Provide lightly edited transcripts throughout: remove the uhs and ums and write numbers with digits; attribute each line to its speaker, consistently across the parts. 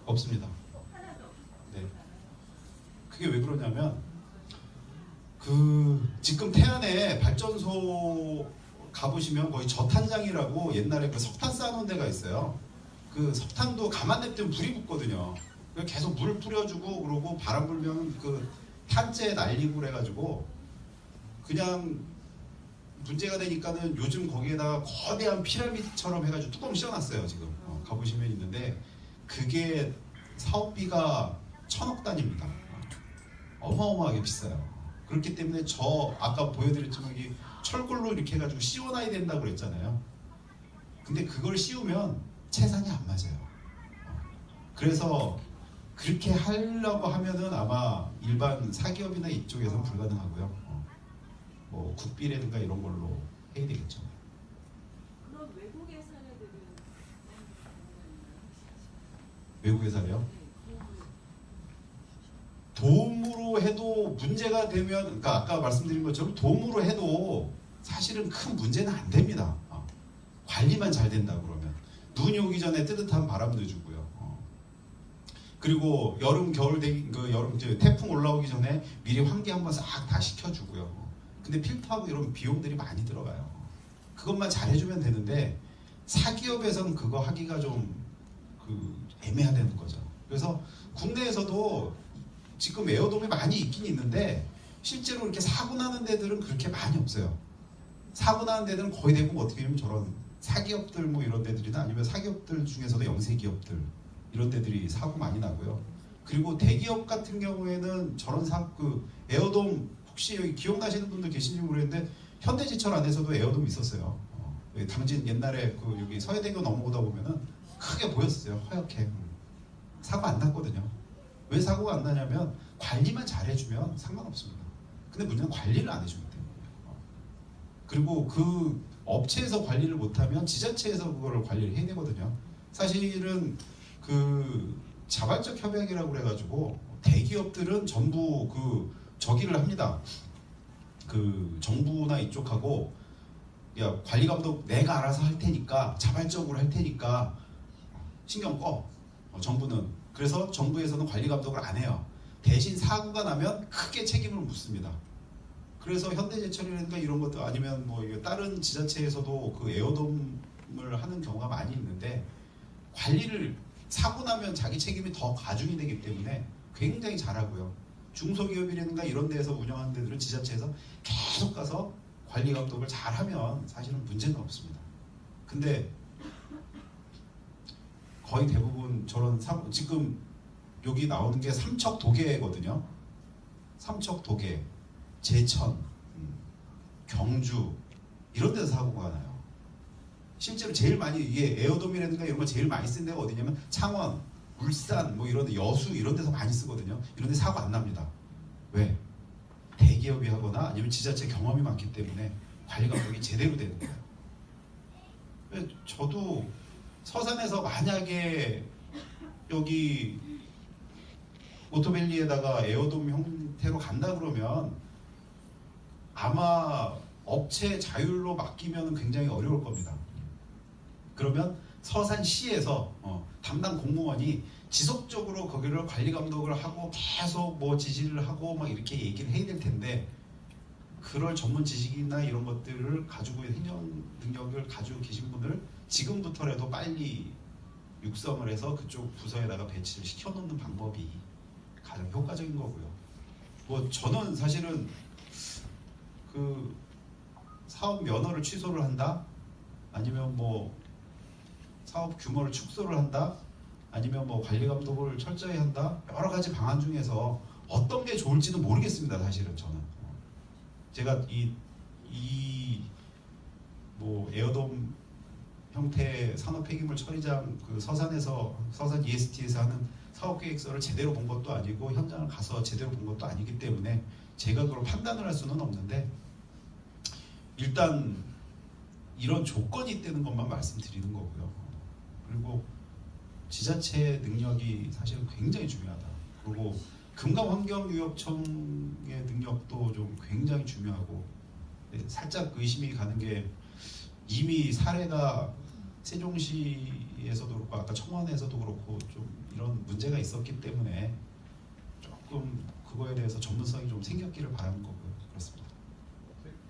Speaker 1: 없습니다. 네. 그게 왜 그러냐면 지금 태안에 발전소 가보시면 거의 저탄장이라고 옛날에 그 석탄 쌓아놓은 데가 있어요. 그 석탄도 가만 냅두면 불이 붙거든요. 계속 물 뿌려주고 그러고 바람 불면 그 탄재 날리고 그래가지고 그냥 문제가 되니까는 요즘 거기에다가 거대한 피라미드처럼 해가지고 뚜껑 씌워놨어요. 지금 가보시면 있는데 그게 사업비가 1,000억 단위입니다. 어마어마하게 비싸요. 그렇기 때문에 아까 보여드렸지만 이게 철골로 이렇게 해가지고 씌워놔야 된다고 그랬잖아요. 근데 그걸 씌우면 채산이 안 맞아요. 그래서 그렇게 하려고 하면은 아마 일반 사기업이나 이쪽에서는 불가능하고요. 뭐 국비라든가 이런 걸로 해야 되겠죠.
Speaker 2: 그럼 외국의 사례들은
Speaker 1: 외국의 사례요? 도움으로 해도 문제가 되면, 그러니까 아까 말씀드린 것처럼 도움으로 해도 사실은 큰 문제는 안 됩니다. 관리만 잘 된다 그러면 눈이 오기 전에 뜨뜻한 바람도 주고요. 그리고 여름 겨울 여름 태풍 올라오기 전에 미리 환기 한번 싹 다 시켜주고요. 근데 필터하고 이런 비용들이 많이 들어가요. 그것만 잘해주면 되는데 사기업에서는 그거 하기가 좀 애매하다는 거죠. 그래서 국내에서도 지금 에어돔이 많이 있긴 있는데 실제로 이렇게 사고 나는 데들은 그렇게 많이 없어요. 사고 나는 데들은 거의 대부분 어떻게 보면 저런 사기업들 뭐 이런 데들이나 아니면 사기업들 중에서도 영세기업들 이런 데들이 사고 많이 나고요. 그리고 대기업 같은 경우에는 저런 에어돔 혹시 여기 기억나시는 분들 계신지 모르겠는데 현대지철 안에서도 에어돔이 있었어요. 당진 옛날에 여기 서해대교 넘어오다 보면은 크게 보였어요. 허옇게. 사고 안 났거든요. 왜 사고가 안 나냐면 관리만 잘 해주면 상관없습니다. 근데 문제는 관리를 안 해주기 때문이에요. 그리고 그 업체에서 관리를 못하면 지자체에서 그거를 관리를 해야 되거든요. 사실은 자발적 협약이라고 그래가지고 대기업들은 전부 저기를 합니다. 정부나 이쪽하고 야 관리 감독 내가 알아서 할 테니까 자발적으로 할 테니까 신경 꺼. 정부는 그래서 정부에서는 관리 감독을 안 해요. 대신 사고가 나면 크게 책임을 묻습니다. 그래서 현대제철이라든가 이런 것도 아니면 뭐 다른 지자체에서도 에어돔을 하는 경우가 많이 있는데 관리를 사고 나면 자기 책임이 더 가중이 되기 때문에 굉장히 잘하고요. 중소기업이라든가 이런 데에서 운영하는 데들은 지자체에서 계속 가서 관리 감독을 잘하면 사실은 문제는 없습니다. 근데 거의 대부분 저런 지금 여기 나오는 게 삼척도계거든요. 삼척도계, 제천, 경주 이런 데서 사고가 나요. 실제로 제일 많이 이게 에어돔이라든가 이런 거 제일 많이 쓴 데가 어디냐면 창원, 울산 뭐 이런 데 여수 이런 데서 많이 쓰거든요. 이런 데 사고 안 납니다. 왜? 대기업이 하거나 아니면 지자체 경험이 많기 때문에 관리 감독이 제대로 되는 거예요. 저도 서산에서 만약에 여기 오토밸리에다가 에어돔 형태로 간다 그러면 아마 업체 자율로 맡기면 굉장히 어려울 겁니다. 그러면 서산시에서 담당 공무원이 지속적으로 거기를 관리 감독을 하고 계속 뭐 지시를 하고 막 이렇게 얘기를 해야 될 텐데 그럴 전문 지식이나 이런 것들을 가지고 행정 능력을 가지고 계신 분을 지금부터라도 빨리 육성을 해서 그쪽 부서에다가 배치를 시켜놓는 방법이 가장 효과적인 거고요. 뭐 저는 사실은 사업 면허를 취소를 한다, 아니면 뭐 사업 규모를 축소를 한다, 아니면 뭐 관리 감독을 철저히 한다, 여러 가지 방안 중에서 어떤 게 좋을지는 모르겠습니다. 사실은 저는 제가 뭐 에어돔 형태 산업 폐기물 처리장 서산 EST에서 하는 사업 계획서를 제대로 본 것도 아니고 현장을 가서 제대로 본 것도 아니기 때문에 제가 그걸 판단을 할 수는 없는데 일단 이런 조건이 있다는 것만 말씀드리는 거고요. 그리고 지자체 능력이 사실은 굉장히 중요하다. 그리고 금강환경유업청의 능력도 좀 굉장히 중요하고 살짝 의심이 가는 게 이미 사례가 세종시에서도 그렇고 아까 청와대에서도 그렇고 좀 이런 문제가 있었기 때문에 조금 그거에 대해서 전문성이 좀 생겼기를 바라는 거고요. 그렇습니다.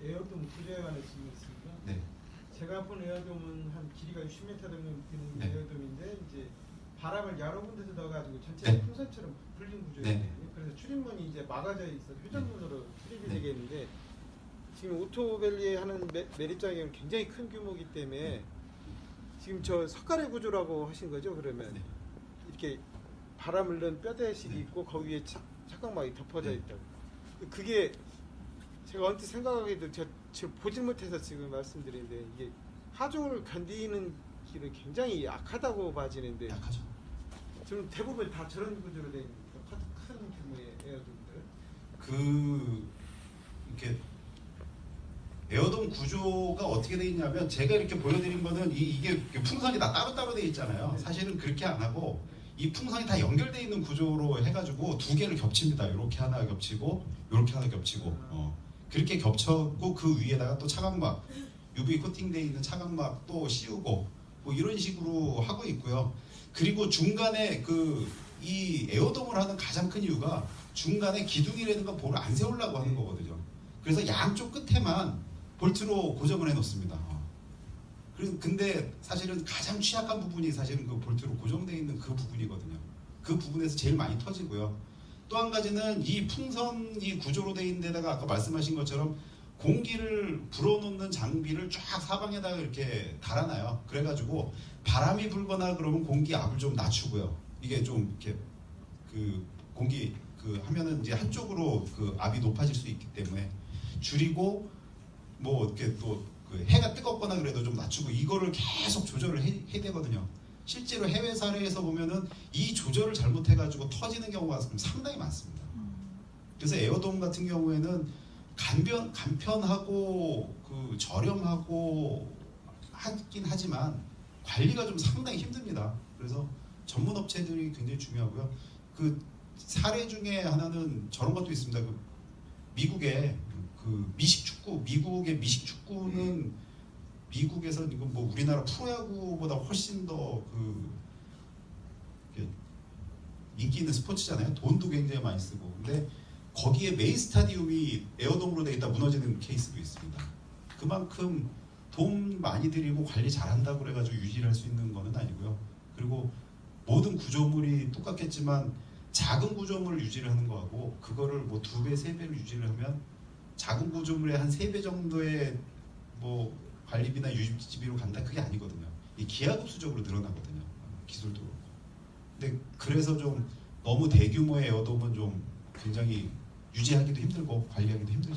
Speaker 3: 에어돔 구조에 관한 질문이 있습니다.
Speaker 1: 네.
Speaker 3: 제가 본 에어돔은 한 길이가 60m 정도 되는
Speaker 1: 네.
Speaker 3: 에어돔인데 이제 바람을 여러 군데서 넣어가지고 전체
Speaker 1: 네.
Speaker 3: 풍선처럼 불린 구조예요.
Speaker 1: 네.
Speaker 3: 그래서 출입문이 이제 막아져 있어 회전문으로 출입이
Speaker 1: 네.
Speaker 3: 되겠는데 지금 오토밸리에 하는 매립장에는 굉장히 큰 규모이기 때문에 지금 저 석가래 구조라고 하신 거죠? 그러면
Speaker 1: 네.
Speaker 3: 이렇게 바람을 넣은 뼈대식이
Speaker 1: 네.
Speaker 3: 있고 거기 위에 착각막이 덮어져
Speaker 1: 네.
Speaker 3: 있다고. 그게 제가 언뜻 생각하기도 지금 보질 못해서 지금 말씀드리는데 이게 하중을 견디는 길은 굉장히 약하다고 봐지는데
Speaker 1: 약하죠.
Speaker 3: 지금 대부분 다 저런 구조로 된 큰 규모의 에어돔들.
Speaker 1: 이렇게 에어돔 구조가 어떻게 돼 있냐면 제가 이렇게 보여드린 거는 이게 풍선이 다 따로따로 돼 있잖아요. 사실은 그렇게 안 하고 이 풍선이 다 연결돼 있는 구조로 해가지고 두 개를 겹칩니다. 이렇게 하나 겹치고 이렇게 하나 겹치고 그렇게 겹쳤고 그 위에다가 또 차광막 UV 코팅돼 있는 차광막 또 씌우고 뭐 이런 식으로 하고 있고요. 그리고 중간에 이 에어돔을 하는 가장 큰 이유가 중간에 기둥이라든가 볼을 안 세우려고 하는 거거든요. 그래서 양쪽 끝에만 볼트로 고정을 해 놓습니다. 근데 사실은 가장 취약한 부분이 사실은 그 볼트로 고정되어 있는 그 부분이거든요. 그 부분에서 제일 많이 터지고요. 또 한 가지는 이 풍선이 구조로 되어 있는 데다가 아까 말씀하신 것처럼 공기를 불어넣는 장비를 쫙 사방에다가 이렇게 달아놔요. 그래가지고 바람이 불거나 그러면 공기 압을 좀 낮추고요. 이게 좀 이렇게 공기 하면은 이제 한쪽으로 압이 높아질 수 있기 때문에 줄이고 뭐 이렇게 또 해가 뜨겁거나 그래도 좀 낮추고 이거를 계속 조절을 해야 되거든요. 실제로 해외 사례에서 보면은 이 조절을 잘못해가지고 터지는 경우가 상당히 많습니다. 그래서 에어돔 같은 경우에는 간편하고 저렴하고 하긴 하지만 관리가 좀 상당히 힘듭니다. 그래서 전문 업체들이 굉장히 중요하고요. 사례 중에 하나는 저런 것도 있습니다. 미국의 미국의 미식 축구는 미국에서 이건 뭐 우리나라 프로야구보다 훨씬 더 인기 있는 스포츠잖아요. 돈도 굉장히 많이 쓰고. 근데 거기에 메인 스타디움이 에어돔으로 되어 있다 무너지는 케이스도 있습니다. 그만큼 돈 많이 들이고 관리 잘한다고 그래가지고 유지를 할 수 있는 거는 아니고요. 그리고 모든 구조물이 똑같겠지만 작은 구조물을 유지를 하는 거하고 그거를 뭐 2배, 3배를 유지를 하면 작은 구조물의 한 3배 정도의 뭐 관리비나 유지비로 간다 그게 아니거든요. 이 기하급수적으로 늘어나거든요. 기술도 그렇고. 근데 그래서 좀 너무 대규모의 에어돔은 좀 굉장히 유지하기도 힘들고 관리하기도 힘들죠.